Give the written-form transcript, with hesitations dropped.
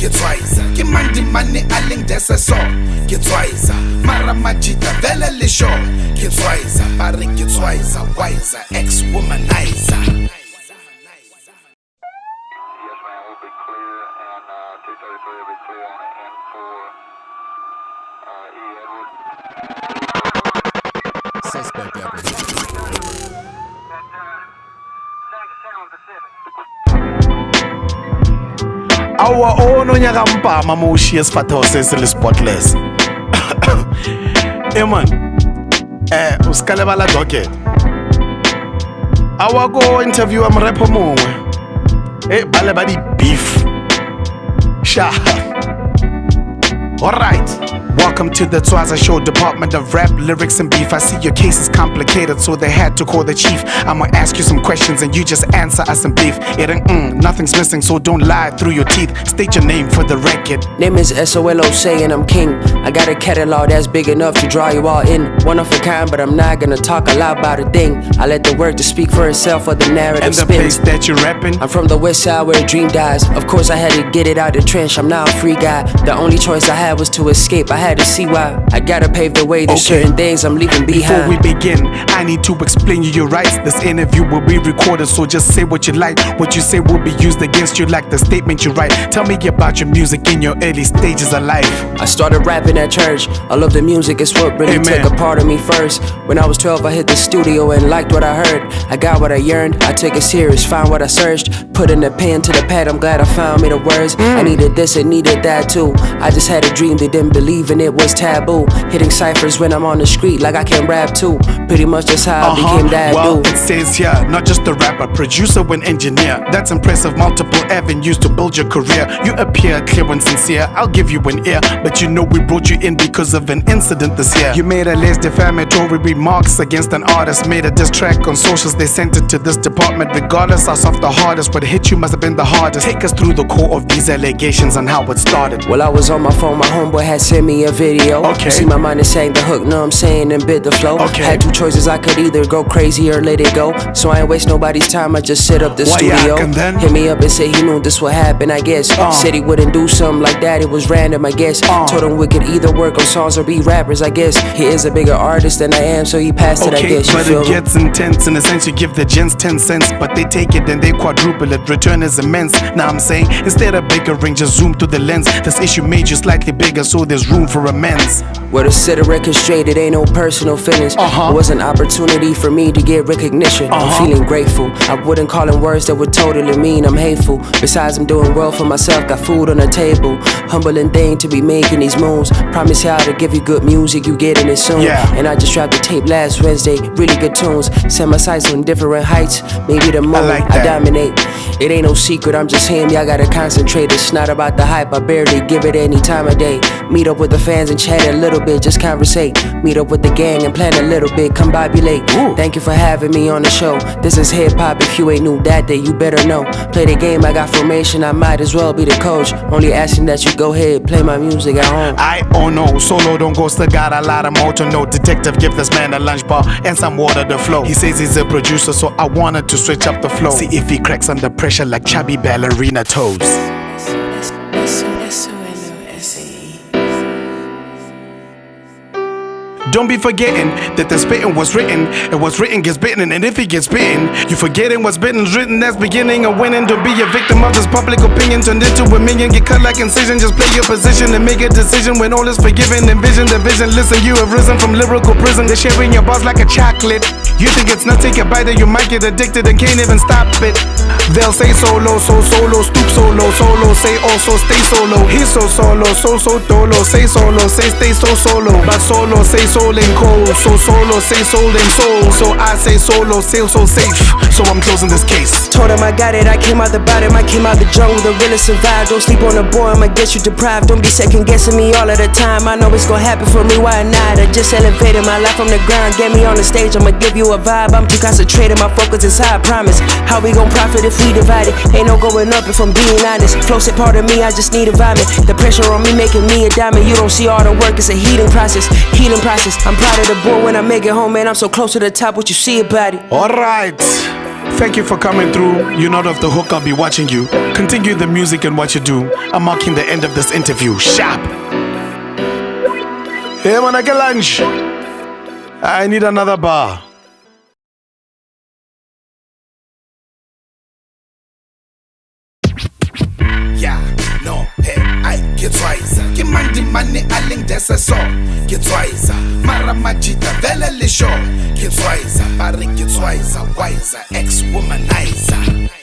ke twice ke mandi mane aling desa so ke twice mara majita vele le show ke twice bare ke twice wiser ex womanizer. Yes man, we'll be clear and 233 will be clear on the N4 E Edward. Suspect apprehended. Our own Onyagampa Mamushi is Fatoses in the spotless. Hey man, Uskalebala Doke. Our go interview am Repomo. Hey, Balabadi beef. Sha. Alright. Welcome to the Twaza Show, Department of Rap, Lyrics and Beef. I see your case is complicated, so they had to call the chief. I'ma ask you some questions and you just answer us in beef. It ain't nothing's missing, so don't lie through your teeth. State your name for the record. Name is SOLO, saying I'm king. I got a catalog that's big enough to draw you all in. One of a kind, but I'm not gonna talk a lot about a thing. I let the work to speak for itself, or the narrative and the spins. place that you're rapping? I'm from the west side where a dream dies. Of course I had to get it out the trench, I'm now a free guy. The only choice I had was to escape, I had to see why. I gotta pave the way, there's certain things I'm leaving behind. Before we begin, I need to explain you your rights. This interview will be recorded, so just say what you like. What you say will be used against you like the statement you write. Tell me about your music in your early stages of life. I started rapping at church. I love the music, it's what really took a part of me first. When I was 12 I hit the studio and liked what I heard. I got what I yearned, I took it serious, found what I searched. Put in the pen to the pad, I'm glad I found me the words. I needed this and needed that too. I just had a dream, they didn't believe in it was taboo. Hitting ciphers when I'm on the street like I can rap too. Pretty much that's how I became that well, dude. It says here, not just a rapper, producer and engineer. That's impressive, multiple avenues to build your career. You appear clear and sincere, I'll give you an ear. But you know we brought you in because of an incident this year. You made a less defamatory remarks against an artist. Made a diss track on socials, they sent it to this department. Regardless how soft the hardest, what hit you must have been the hardest. Take us through the core of these allegations and how it started. Well, I was on my phone, my homeboy had sent me a video. See my mind is saying the hook, know I'm saying, and bit the flow. Had two choices, I could either go crazy or let it go. So I ain't waste nobody's time, I just set up the studio. Hit me up and said he knew this would happen, I guess. Said he wouldn't do something like that, it was random, I guess. Told him we could either work on songs or be rappers, I guess. He is a bigger artist than I am, so he passed it, I guess. But it gets intense in a sense, you give the gents 10 cents, but they take it and they quadruple it, return is immense. Now I'm saying, instead of bickering, just zoom through the lens. This issue made you slightly bigger, so there's room for amends. Well, to set a record straight, it ain't no personal feelings. It was an opportunity for me to get recognition. I'm feeling grateful. I wouldn't call in words that would totally mean I'm hateful. Besides, I'm doing well for myself, got food on the table. Humbling thing to be making these moves. Promise y'all to give you good music, you getting it soon. And I just dropped the tape last Wednesday, really good tunes. Set my sights on different heights, maybe the moon, I dominate. It ain't no secret, I'm just him, y'all gotta concentrate. It's not about the hype, I barely give it any time of day. Meet up with the fans and chat a little bit, just conversate. Meet up with the gang and plan a little bit, come by be late. Thank you for having me on the show. This is hip hop, if you ain't new that day, you better know. Play the game, I got formation, I might as well be the coach. Only asking that you go ahead, play my music at home. No, solo don't go, still got a lot of more to know. Detective, give this man a lunch bar and some water to flow. He says he's a producer, so I wanted to switch up the flow. See if he cracks under pressure like chubby ballerina toes. Don't be forgetting that the spitting was written, and what's written gets bitten, and if it gets bitten, you forgetting what's bitten's written, that's beginning of winning. Don't be a victim of this public opinion, turned into a minion, get cut like incision, just play your position and make a decision when all is forgiven. Envision the vision, listen, you have risen from lyrical prison. They're sharing your bars like a chocolate. You think it's not, take a bite or you might get addicted and can't even stop it. They'll say solo, so solo, stoop solo, solo, say also stay solo. He's so solo, so dolo, say solo, say stay so solo. But solo, say soul and cold, so solo, say soul and soul. So I say solo, sail so safe, so I'm closing this case. Told him I got it, I came out the bottom, I came out the jungle, the realest survive. Don't sleep on the boy, I'ma get you deprived. Don't be second guessing me all of the time, I know it's gonna happen for me, why not? I just elevated my life from the ground, get me on the stage, I'ma give you a vibe. I'm too concentrated, my focus is high, I promise. How we gon' profit if we divide it? Ain't no going up if I'm being honest. Flow said part of me, I just need a vomit. The pressure on me making me a diamond. You don't see all the work, it's a healing process. Healing process. I'm proud of the boy when I make it home, man. I'm so close to the top, what you see about it? Alright, Thank you for coming through. You're not off the hook, I'll be watching you. Continue the music and what you do. I'm marking the end of this interview. Sharp. Hey man, I get lunch. I need another bar. Yeah, no, hey, I get twice. Kimandi money, aling desa so. Get twice. Mara majita, vele le show. Get twice. Pari get twice. Wiser, ex-womanizer.